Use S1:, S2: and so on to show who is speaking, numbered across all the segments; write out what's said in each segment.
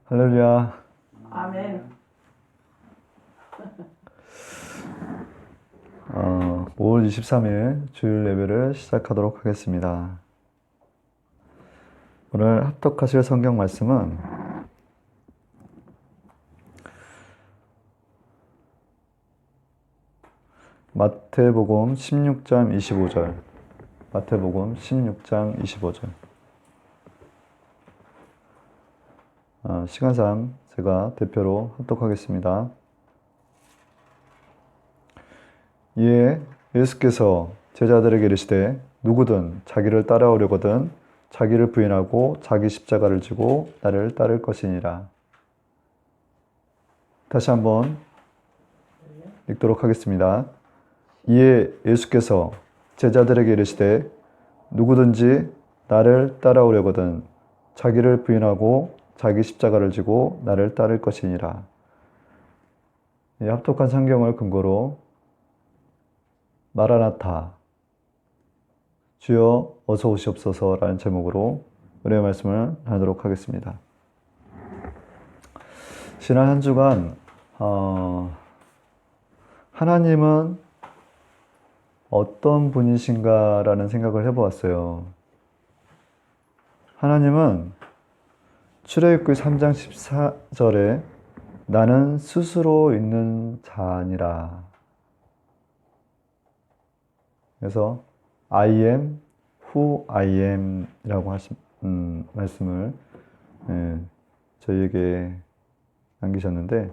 S1: 할렐루야.
S2: 아멘.
S1: 5월 23일 주일 예배를 시작하도록 하겠습니다. 오늘 합독하실 성경 말씀은 마태복음 16장 25절. 마태복음 16장 25절. 시간상 제가 대표로 합독하겠습니다. 이에 예수께서 제자들에게 이르시되 누구든 자기를 따라오려거든 자기를 부인하고 자기 십자가를 지고 나를 따를 것이니라. 다시 한번 읽도록 하겠습니다. 이에 예수께서 제자들에게 이르시되 누구든지 나를 따라오려거든 자기를 부인하고 자기 십자가를 지고 나를 따를 것이니라. 이 합독한 성경을 근거로 마라나타, 주여 어서 오시옵소서라는 제목으로 은혜의 말씀을 나누도록 하겠습니다. 지난 한 주간 하나님은 어떤 분이신가라는 생각을 해보았어요. 하나님은 출애굽기 3장 14절에 나는 스스로 있는 자니라. 그래서 I am who I am 이라고 하신 말씀을 저희에게 남기셨는데,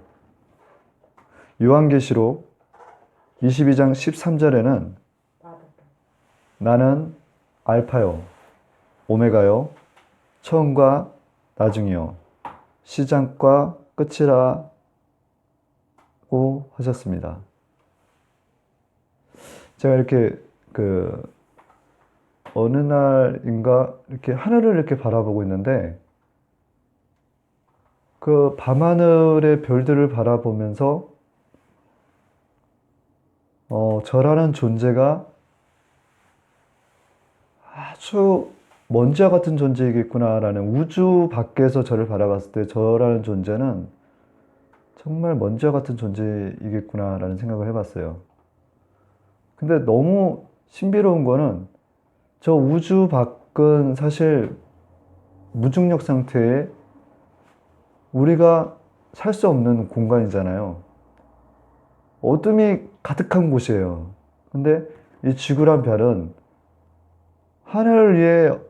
S1: 요한계시록 22장 13절에는 나는 알파요 오메가요 처음과 나중이요 시작과 끝이라고 하셨습니다. 제가 이렇게 어느 날인가 이렇게 하늘을 이렇게 바라보고 있는데, 그 밤하늘의 별들을 바라보면서 저라는 존재가 아주 먼지와 같은 존재이겠구나라는, 우주 밖에서 저를 바라봤을 때 저라는 존재는 정말 먼지와 같은 존재이겠구나라는 생각을 해봤어요. 근데 너무 신비로운 거는 저 우주 밖은 사실 무중력 상태에 우리가 살 수 없는 공간이잖아요. 어둠이 가득한 곳이에요. 근데 이 지구란 별은 하늘 위에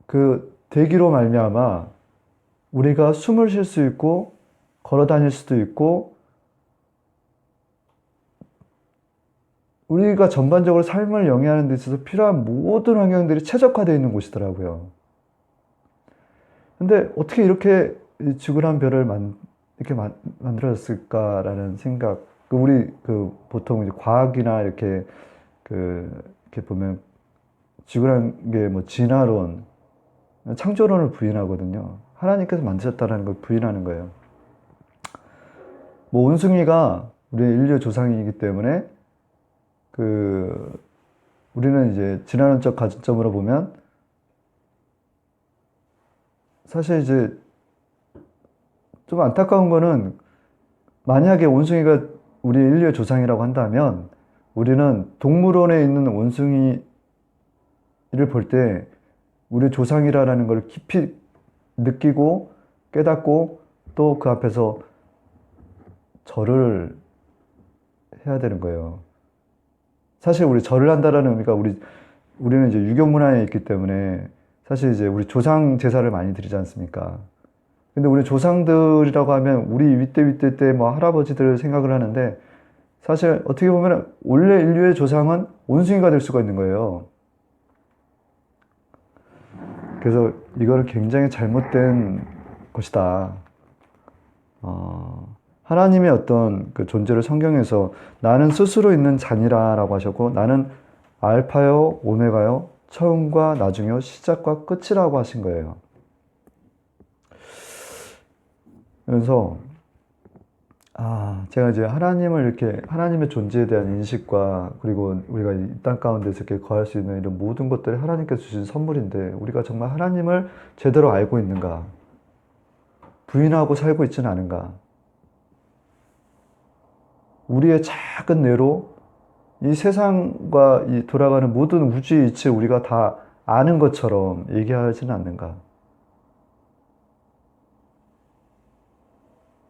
S1: 그 대기로 말미암아 우리가 숨을 쉴 수 있고 걸어 다닐 수도 있고 우리가 전반적으로 삶을 영위하는 데 있어서 필요한 모든 환경들이 최적화되어 있는 곳이더라고요. 근데 어떻게 이렇게 이 지구란 별을 이렇게 만들어졌을까라는 생각. 우리 보통 이제 과학이나 이렇게 이렇게 보면 지구라는 게 뭐 진화론, 창조론을 부인하거든요. 하나님께서 만드셨다는 걸 부인하는 거예요. 뭐 원숭이가 우리의 인류의 조상이기 때문에 우리는 이제 진화론적 가점으로 보면 사실 이제 좀 안타까운 거는, 만약에 원숭이가 우리 인류의 조상이라고 한다면 우리는 동물원에 있는 원숭이를 볼 때 우리 조상이라는 걸 깊이 느끼고 깨닫고 또 그 앞에서 절을 해야 되는 거예요. 사실 우리 절을 한다라는 의미가, 우리는 이제 유교 문화에 있기 때문에 사실 이제 우리 조상 제사를 많이 드리지 않습니까? 근데 우리 조상들이라고 하면 우리 윗대 때 뭐 할아버지들 생각을 하는데, 사실 어떻게 보면 원래 인류의 조상은 원숭이가 될 수가 있는 거예요. 그래서 이거는 굉장히 잘못된 것이다. 하나님의 어떤 그 존재를 성경에서 나는 스스로 있는 자니라라고 하셨고, 나는 알파요 오메가요 처음과 나중이요 시작과 끝이라고 하신 거예요. 그래서 제가 이제 하나님의 존재에 대한 인식과, 그리고 우리가 이 땅 가운데서 이렇게 거할 수 있는 이런 모든 것들이 하나님께서 주신 선물인데, 우리가 정말 하나님을 제대로 알고 있는가? 부인하고 살고 있지는 않은가? 우리의 작은 뇌로 이 세상과 이 돌아가는 모든 우주의 이치를 우리가 다 아는 것처럼 얘기하지는 않는가?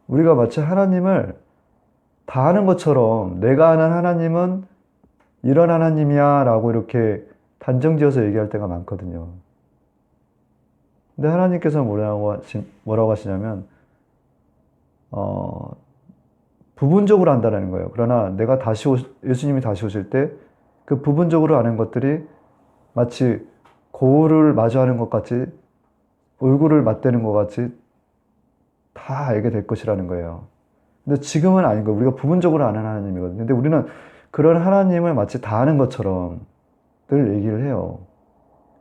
S1: 우리가 마치 하나님을 다 아는 것처럼 내가 아는 하나님은 이런 하나님이야 라고 이렇게 단정지어서 얘기할 때가 많거든요. 근데 하나님께서는 뭐라고 하시냐면 부분적으로 안다라는 거예요. 그러나 예수님이 다시 오실 때 그 부분적으로 아는 것들이 마치 거울을 마주하는 것 같이 얼굴을 맞대는 것 같이 다 알게 될 것이라는 거예요. 근데 지금은 아닌 거예요. 우리가 부분적으로 아는 하나님이거든요. 근데 우리는 그런 하나님을 마치 다 아는 것처럼 늘 얘기를 해요.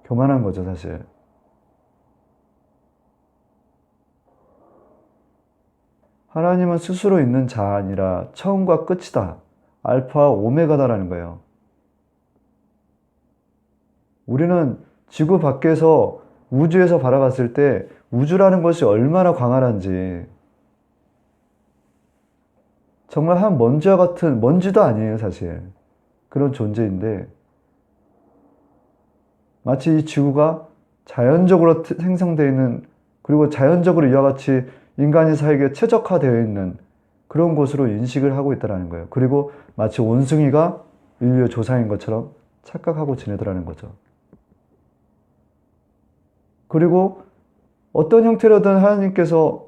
S1: 교만한 거죠, 사실. 하나님은 스스로 있는 자 아니라 처음과 끝이다. 알파와 오메가다라는 거예요. 우리는 지구 밖에서 우주에서 바라봤을 때 우주라는 것이 얼마나 광활한지 정말 한 먼지와 같은, 먼지도 아니에요, 사실. 그런 존재인데 마치 이 지구가 자연적으로 생성되어 있는, 그리고 자연적으로 이와 같이 인간이 살기에 최적화되어 있는 그런 곳으로 인식을 하고 있다는 거예요. 그리고 마치 원숭이가 인류의 조상인 것처럼 착각하고 지내더라는 거죠. 그리고 어떤 형태로든 하나님께서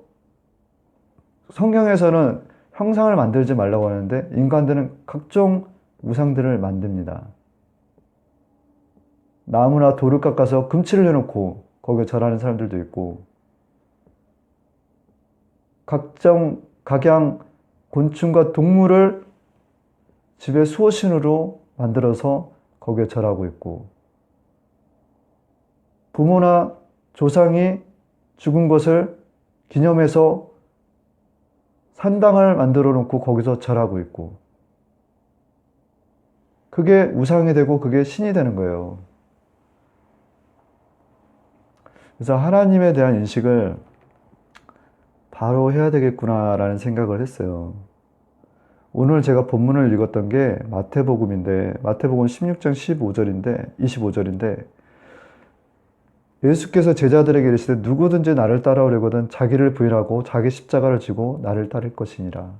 S1: 성경에서는 형상을 만들지 말라고 하는데 인간들은 각종 우상들을 만듭니다. 나무나 돌을 깎아서 금치를 해놓고 거기에 절하는 사람들도 있고, 각양 곤충과 동물을 집의 수호신으로 만들어서 거기에 절하고 있고, 부모나 조상이 죽은 것을 기념해서 산당을 만들어 놓고 거기서 절하고 있고, 그게 우상이 되고 그게 신이 되는 거예요. 그래서 하나님에 대한 인식을 바로 해야 되겠구나라는 생각을 했어요. 오늘 제가 본문을 읽었던 게 마태복음인데, 마태복음 16장 25절인데 예수께서 제자들에게 이르시되 누구든지 나를 따라오려거든 자기를 부인하고 자기 십자가를 지고 나를 따를 것이니라.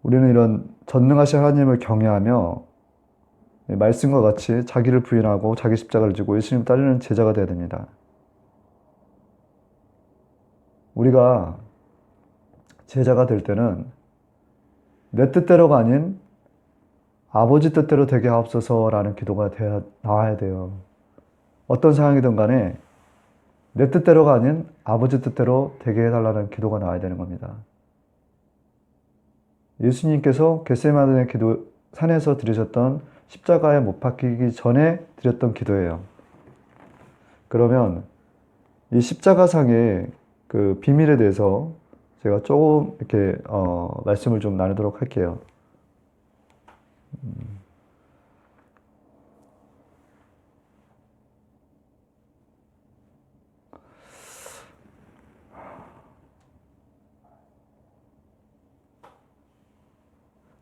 S1: 우리는 이런 전능하신 하나님을 경외하며 말씀과 같이 자기를 부인하고 자기 십자가를 지고 예수님 따르는 제자가 되어야 됩니다. 우리가 제자가 될 때는 내 뜻대로가 아닌 아버지 뜻대로 되게 하옵소서라는 기도가 나와야 돼요. 어떤 상황이든 간에 내 뜻대로가 아닌 아버지 뜻대로 되게 해달라는 기도가 나와야 되는 겁니다. 예수님께서 겟세마네 산에서 드리셨던 십자가에 못 박히기 전에 드렸던 기도예요. 그러면 이 십자가상의 그 비밀에 대해서 제가 조금 이렇게 말씀을 좀 나누도록 할게요.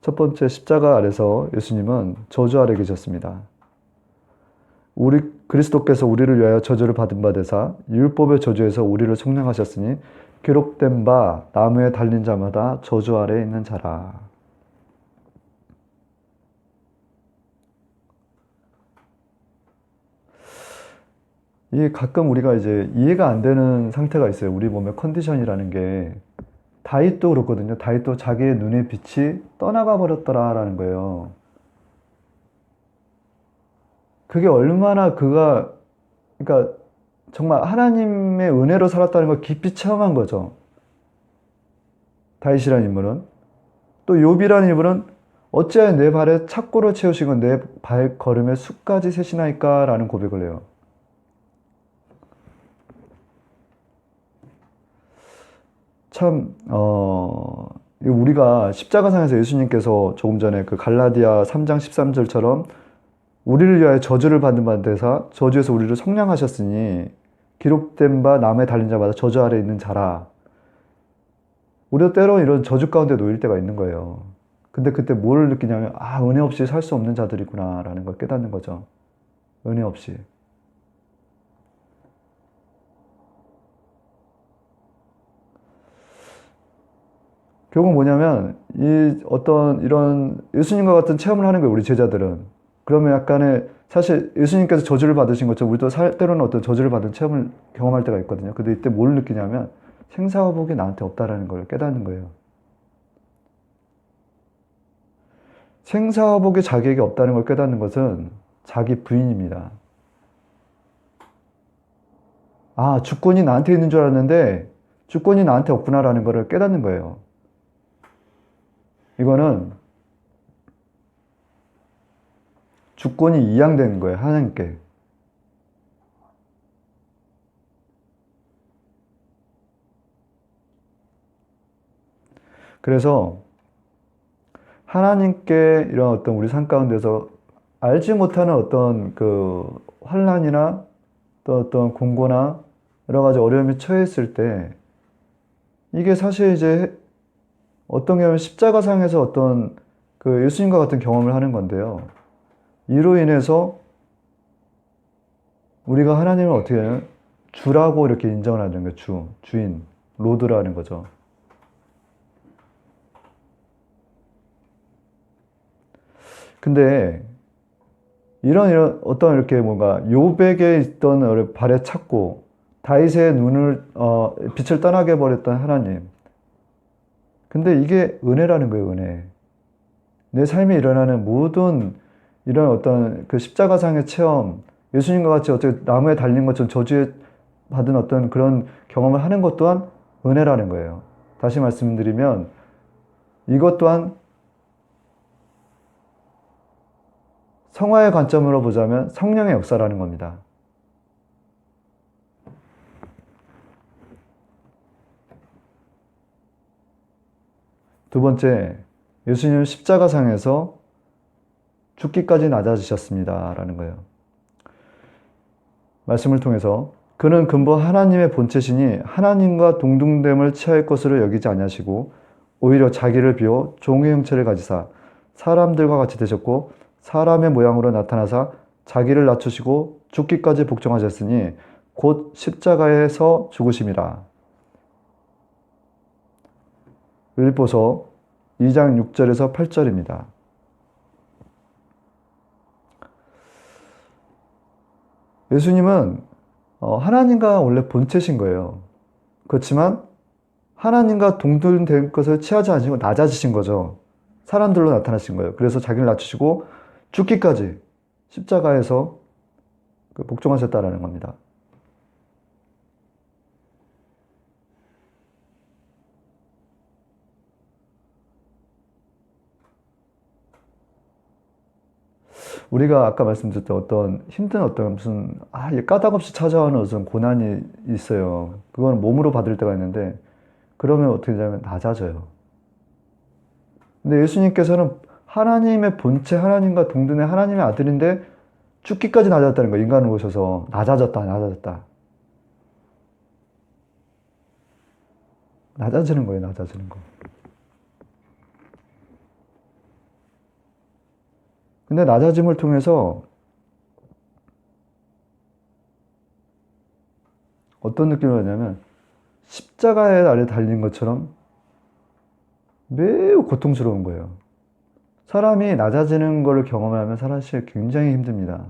S1: 첫 번째, 십자가 아래서 예수님은 저주 아래 계셨습니다. 그리스도께서 우리를 위하여 저주를 받은 바 되사 율법의 저주에서 우리를 속량하셨으니 기록된 바 나무에 달린 자마다 저주 아래에 있는 자라. 이게 가끔 우리가 이제 이해가 안 되는 상태가 있어요. 우리 몸의 컨디션이라는 게. 다윗도 그렇거든요. 다윗도 자기의 눈의 빛이 떠나가 버렸더라라는 거예요. 그게 얼마나 그러니까 정말 하나님의 은혜로 살았다는 걸 깊이 체험한 거죠. 다윗이라는 인물은. 또 욥이라는 인물은 어찌하여 내 발에 착고를 채우신 건 내 발걸음에 숲까지 세시나이까 라는 고백을 해요. 참, 우리가 십자가상에서 예수님께서 조금 전에 그 갈라디아 3장 13절처럼 우리를 위하여 저주를 받는 바 되사 저주에서 우리를 속량하셨으니 기록된 바 남에 달린 자마다 저주 아래 있는 자라. 우리도 때로 이런 저주 가운데 놓일 때가 있는 거예요. 근데 그때 뭘 느끼냐면, 아, 은혜 없이 살 수 없는 자들이구나 라는 걸 깨닫는 거죠. 은혜 없이. 결국 뭐냐면 이 어떤 이런 예수님과 같은 체험을 하는 거예요, 우리 제자들은. 그러면 약간의, 사실 예수님께서 저주를 받으신 것처럼 우리도 때로는 어떤 저주를 받은 체험을 경험할 때가 있거든요. 근데 이때 뭘 느끼냐면 생사화복이 나한테 없다라는 걸 깨닫는 거예요. 생사화복이 자기에게 없다는 걸 깨닫는 것은 자기 부인입니다. 아, 주권이 나한테 있는 줄 알았는데 주권이 나한테 없구나라는 걸 깨닫는 거예요. 이거는 주권이 이양되는 거예요, 하나님께. 그래서 하나님께 이런 어떤 우리 삶 가운데서 알지 못하는 어떤 그 환난이나 또 어떤 공고나 여러 가지 어려움에 처해 있을 때, 이게 사실 이제 어떤 경우는 십자가상에서 어떤 그 예수님과 같은 경험을 하는 건데요. 이로 인해서 우리가 하나님을 어떻게 하냐면 주라고 이렇게 인정을 하는 거예요. 주인, 로드라는 거죠. 근데 이런 어떤 이렇게 뭔가 요백에 있던 발에 찼고 다윗의 눈을 빛을 떠나게 해버렸던 하나님. 근데 이게 은혜라는 거예요, 은혜. 내 삶에 일어나는 모든 이런 어떤 그 십자가상의 체험, 예수님과 같이 어떻게 나무에 달린 것처럼 저주에 받은 어떤 그런 경험을 하는 것 또한 은혜라는 거예요. 다시 말씀드리면 이것 또한 성화의 관점으로 보자면 성령의 역사라는 겁니다. 두 번째, 예수님은 십자가상에서 죽기까지 낮아지셨습니다. 라는 거예요. 말씀을 통해서 그는 근본 하나님의 본체시니 하나님과 동등됨을 취할 것으로 여기지 아니하시고 오히려 자기를 비워 종의 형체를 가지사 사람들과 같이 되셨고 사람의 모양으로 나타나사 자기를 낮추시고 죽기까지 복종하셨으니 곧 십자가에서 죽으심이라. 빌립보서 2장 6절에서 8절입니다. 예수님은 하나님과 원래 본체신 거예요. 그렇지만 하나님과 동등된 것을 취하지 않으시고 낮아지신 거죠. 사람들로 나타나신 거예요. 그래서 자기를 낮추시고 죽기까지 십자가에서 복종하셨다라는 겁니다. 우리가 아까 말씀드렸던 어떤 힘든 어떤 무슨 까닭없이 찾아오는 무슨 고난이 있어요. 그건 몸으로 받을 때가 있는데 그러면 어떻게 되냐면 낮아져요. 근데 예수님께서는 하나님의 본체, 하나님과 동등의 하나님의 아들인데 죽기까지 낮아졌다는 거예요. 인간을 오셔서 낮아졌다. 낮아지는 거예요. 낮아지는 거. 근데 낮아짐을 통해서 어떤 느낌을 받냐면 십자가에 아래 달린 것처럼 매우 고통스러운 거예요. 사람이 낮아지는 것을 경험하면 사실 굉장히 힘듭니다.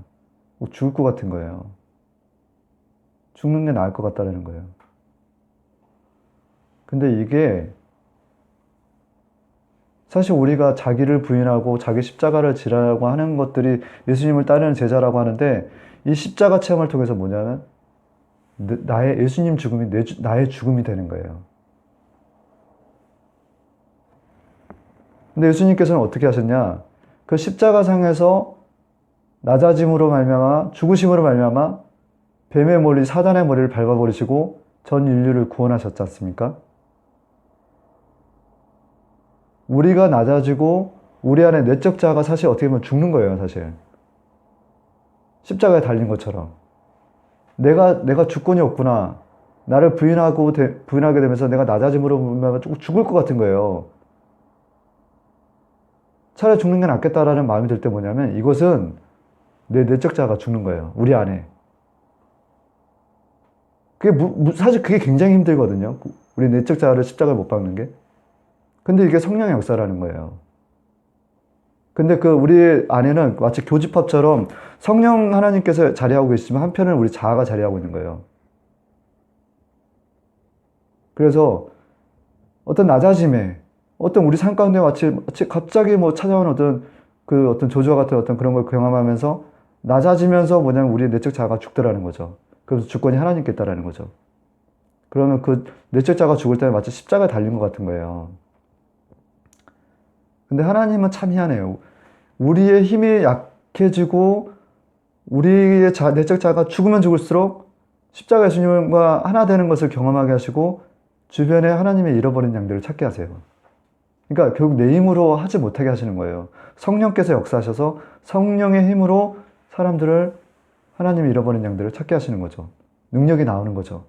S1: 죽을 것 같은 거예요. 죽는 게 나을 것 같다는 거예요. 근데 이게 사실 우리가 자기를 부인하고 자기 십자가를 지라고 하는 것들이 예수님을 따르는 제자라고 하는데 이 십자가 체험을 통해서 뭐냐면 나의 예수님 죽음이 나의 죽음이 되는 거예요. 근데 예수님께서는 어떻게 하셨냐? 그 십자가상에서 낮아짐으로 말미암아 죽으심으로 말미암아 뱀의 머리, 사단의 머리를 밟아버리시고 전 인류를 구원하셨지 않습니까? 우리가 낮아지고 우리 안에 내적 자아가 사실 어떻게 보면 죽는 거예요, 사실. 십자가에 달린 것처럼. 내가 주권이 없구나. 나를 부인하게 되면서 내가 낮아짐으로 보면 죽을 것 같은 거예요. 차라리 죽는 게 낫겠다라는 마음이 들 때 뭐냐면 이것은 내 내적 자아가 죽는 거예요. 우리 안에. 사실 그게 굉장히 힘들거든요. 우리 내적 자아를 십자가에 못 박는 게. 근데 이게 성령의 역사라는 거예요. 근데 우리 안에는 마치 교집합처럼 성령 하나님께서 자리하고 계시지만 한편은 우리 자아가 자리하고 있는 거예요. 그래서 어떤 낮아짐에, 어떤 우리 삶 가운데 마치 갑자기 찾아온 어떤 조주와 같은 어떤 그런 걸 경험하면서 낮아지면서 뭐냐면 우리 내적 자아가 죽더라는 거죠. 그래서 주권이 하나님께 있다라는 거죠. 그러면 내적 자아가 죽을 때는 마치 십자가에 달린 것 같은 거예요. 근데 하나님은 참 희한해요. 우리의 힘이 약해지고 우리의 내적 자아가 죽으면 죽을수록 십자가 예수님과 하나 되는 것을 경험하게 하시고 주변에 하나님의 잃어버린 양들을 찾게 하세요. 그러니까 결국 내 힘으로 하지 못하게 하시는 거예요. 성령께서 역사하셔서 성령의 힘으로 사람들을 하나님의 잃어버린 양들을 찾게 하시는 거죠. 능력이 나오는 거죠.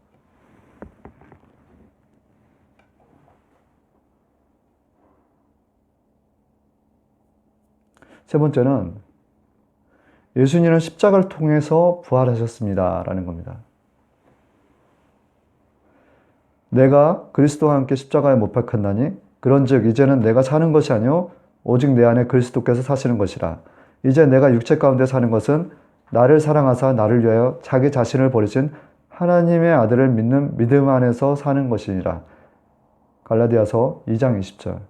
S1: 세 번째는 예수님은 십자가를 통해서 부활하셨습니다. 라는 겁니다. 내가 그리스도와 함께 십자가에 못 박혔나니 그런즉 이제는 내가 사는 것이 아니요 오직 내 안에 그리스도께서 사시는 것이라. 이제 내가 육체 가운데 사는 것은 나를 사랑하사 나를 위하여 자기 자신을 버리신 하나님의 아들을 믿는 믿음 안에서 사는 것이니라. 갈라디아서 2장 20절.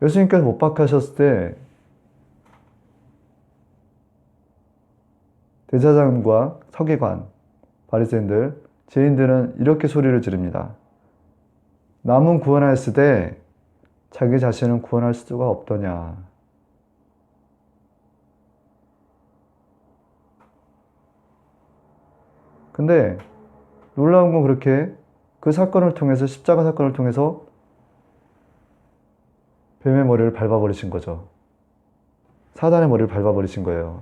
S1: 예수님께서 못 박히셨을 때 대제사장과 서기관, 바리새인들, 죄인들은 이렇게 소리를 지릅니다. 남은 구원하였을 때 자기 자신은 구원할 수가 없더냐. 근데 놀라운 건 그렇게 그 사건을 통해서 십자가 사건을 통해서 뱀의 머리를 밟아버리신 거죠. 사단의 머리를 밟아버리신 거예요.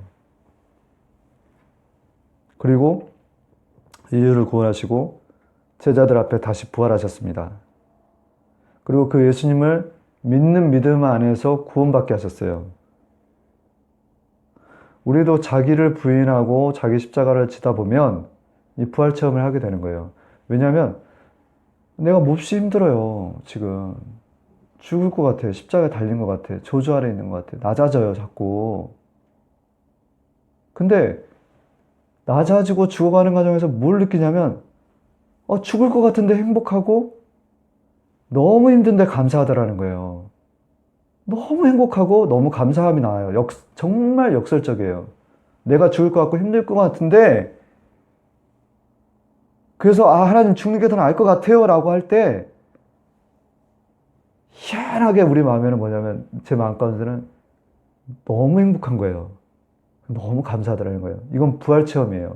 S1: 그리고 인류를 구원하시고 제자들 앞에 다시 부활하셨습니다. 그리고 그 예수님을 믿는 믿음 안에서 구원받게 하셨어요. 우리도 자기를 부인하고 자기 십자가를 지다 보면 이 부활 체험을 하게 되는 거예요. 왜냐하면 내가 몹시 힘들어요. 지금 죽을 것 같아. 십자가에 달린 것 같아. 저주 아래 있는 것 같아. 낮아져요, 자꾸. 근데 낮아지고 죽어가는 과정에서 뭘 느끼냐면 죽을 것 같은데 행복하고 너무 힘든데 감사하다라는 거예요. 너무 행복하고 너무 감사함이 나와요. 정말 역설적이에요. 내가 죽을 것 같고 힘들 것 같은데 그래서 하나님 죽는 게 더 나을 것 같아요 라고 할 때 희한하게 우리 마음에는 뭐냐면 제 마음 가운데는 너무 행복한 거예요. 너무 감사하다라는 거예요. 이건 부활 체험이에요.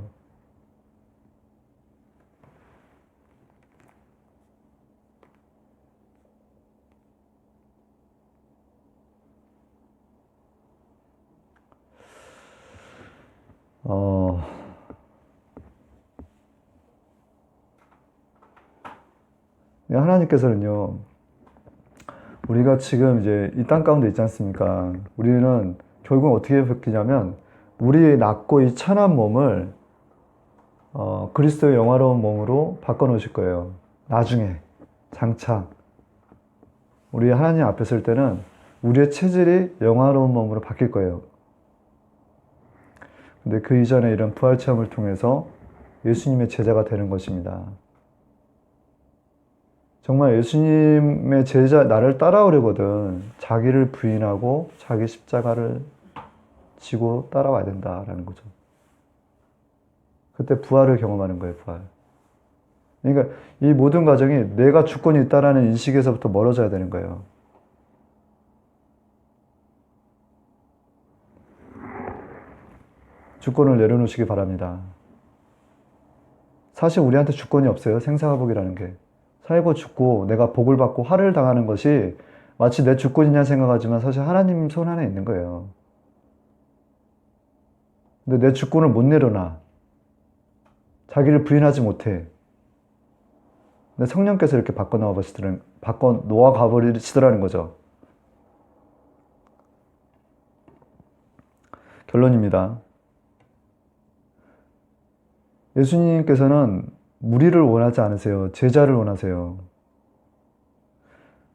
S1: 하나님께서는요, 우리가 지금 이제 이 땅 가운데 있지 않습니까? 우리는 결국 어떻게 바뀌냐면, 우리의 낮고 이 천한 몸을, 그리스도의 영화로운 몸으로 바꿔놓으실 거예요. 나중에, 장차. 우리 하나님 앞에 설 때는 우리의 체질이 영화로운 몸으로 바뀔 거예요. 근데 그 이전에 이런 부활 체험을 통해서 예수님의 제자가 되는 것입니다. 정말 예수님의 제자, 나를 따라오려거든 자기를 부인하고 자기 십자가를 지고 따라와야 된다라는 거죠. 그때 부활을 경험하는 거예요, 부활. 그러니까 이 모든 과정이 내가 주권이 있다라는 인식에서부터 멀어져야 되는 거예요. 주권을 내려놓으시기 바랍니다. 사실 우리한테 주권이 없어요. 생사화복이라는 게. 살고 죽고 내가 복을 받고 화를 당하는 것이 마치 내 주권이냐 생각하지만 사실 하나님 손 안에 있는 거예요. 근데 내 주권을 못 내려놔. 자기를 부인하지 못해. 근데 성령께서 이렇게 바꿔 놓아 가버리시더라는 거죠. 결론입니다. 예수님께서는 무리를 원하지 않으세요. 제자를 원하세요.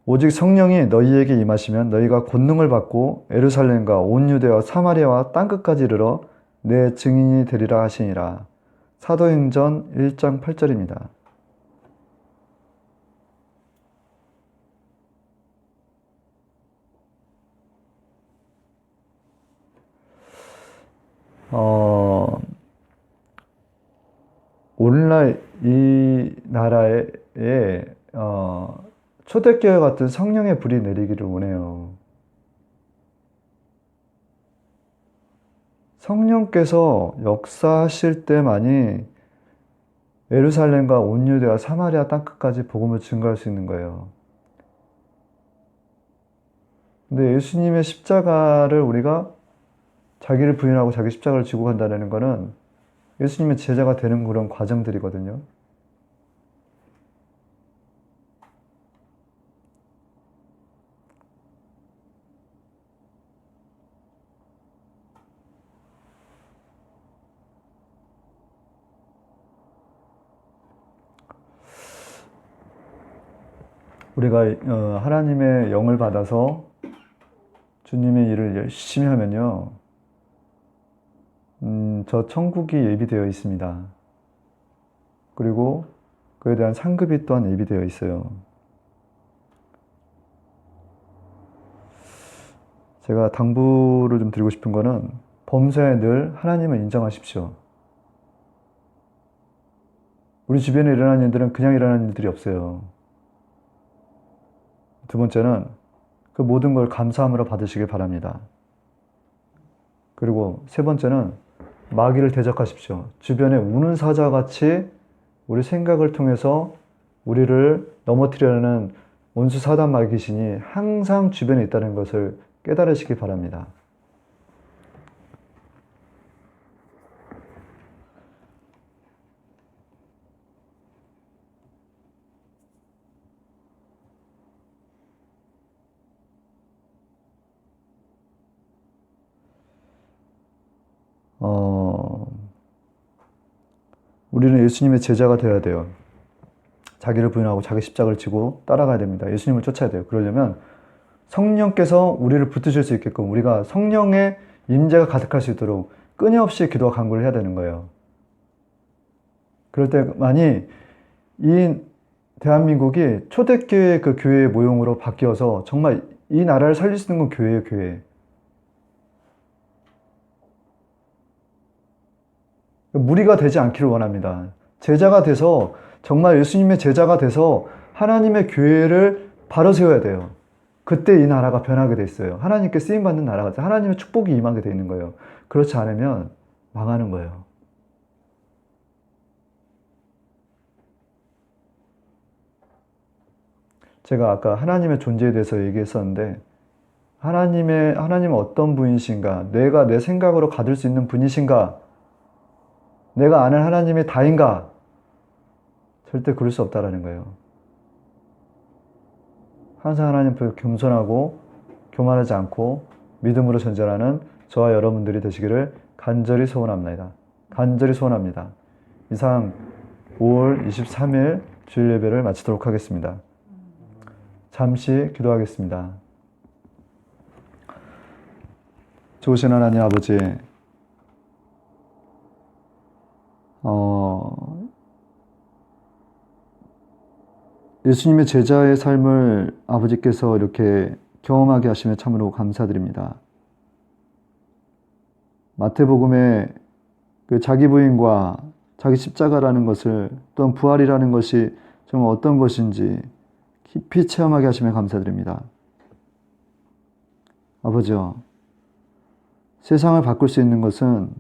S1: 오직 성령이 너희에게 임하시면 너희가 권능을 받고 예루살렘과 온 유대와 사마리아와 땅끝까지 이르러 내 증인이 되리라 하시니라. 사도행전 1장 8절입니다. 오늘날 이 나라에 초대교회 같은 성령의 불이 내리기를 원해요. 성령께서 역사하실 때만이 예루살렘과 온 유대와 사마리아 땅끝까지 복음을 증거할 수 있는 거예요. 근데 예수님의 십자가를 우리가 자기를 부인하고 자기 십자가를 지고 간다는 것은 예수님의 제자가 되는 그런 과정들이거든요. 우리가 하나님의 영을 받아서 주님의 일을 열심히 하면요. 저 천국이 예비되어 있습니다. 그리고 그에 대한 상급이 또한 예비되어 있어요. 제가 당부를 좀 드리고 싶은 거는 범사에 늘 하나님을 인정하십시오. 우리 주변에 일어나는 일들은 그냥 일어나는 일들이 없어요. 두 번째는 그 모든 걸 감사함으로 받으시길 바랍니다. 그리고 세 번째는 마귀를 대적하십시오. 주변에 우는 사자같이 우리 생각을 통해서 우리를 넘어뜨리려는 원수 사단 마귀 귀신이 항상 주변에 있다는 것을 깨달으시기 바랍니다. 우리는 예수님의 제자가 되어야 돼요. 자기를 부인하고 자기 십자가를 지고 따라가야 됩니다. 예수님을 쫓아야 돼요. 그러려면 성령께서 우리를 붙드실 수 있게끔 우리가 성령의 임재가 가득할 수 있도록 끊임없이 기도와 간구를 해야 되는 거예요. 그럴 때만이 이 대한민국이 초대교회 그 교회의 모형으로 바뀌어서 정말 이 나라를 살릴 수 있는 건 교회예요, 교회. 무리가 되지 않기를 원합니다. 제자가 돼서 정말 예수님의 제자가 돼서 하나님의 교회를 바로 세워야 돼요. 그때 이 나라가 변하게 돼 있어요. 하나님께 쓰임받는 나라가 돼. 하나님의 축복이 임하게 돼 있는 거예요. 그렇지 않으면 망하는 거예요. 제가 아까 하나님의 존재에 대해서 얘기했었는데 하나님은 어떤 분이신가? 내가 내 생각으로 가질 수 있는 분이신가? 내가 아는 하나님이 다인가? 절대 그럴 수 없다라는 거예요. 항상 하나님 앞에 겸손하고 교만하지 않고 믿음으로 전전하는 저와 여러분들이 되시기를 간절히 소원합니다. 간절히 소원합니다. 이상 5월 23일 주일 예배를 마치도록 하겠습니다. 잠시 기도하겠습니다. 좋으신 하나님 아버지, 예수님의 제자의 삶을 아버지께서 이렇게 경험하게 하시며 참으로 감사드립니다. 마태복음의 그 자기 부인과 자기 십자가라는 것을 또한 부활이라는 것이 정말 어떤 것인지 깊이 체험하게 하시며 감사드립니다. 아버지요, 세상을 바꿀 수 있는 것은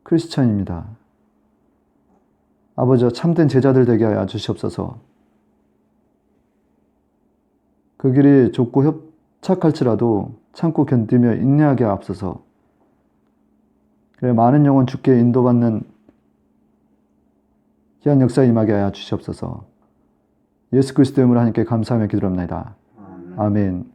S1: 크리스천입니다. 아버지요, 참된 제자들 되게 하여 주시옵소서. 그 길이 좁고 협착할지라도 참고 견디며 인내하게 하옵소서. 그래, 많은 영혼 주께 인도받는 귀한 역사에 임하게 하여 주시옵소서. 예수 그리스도의 이름으로 하나님께 감사하며 기도합니다. 아멘.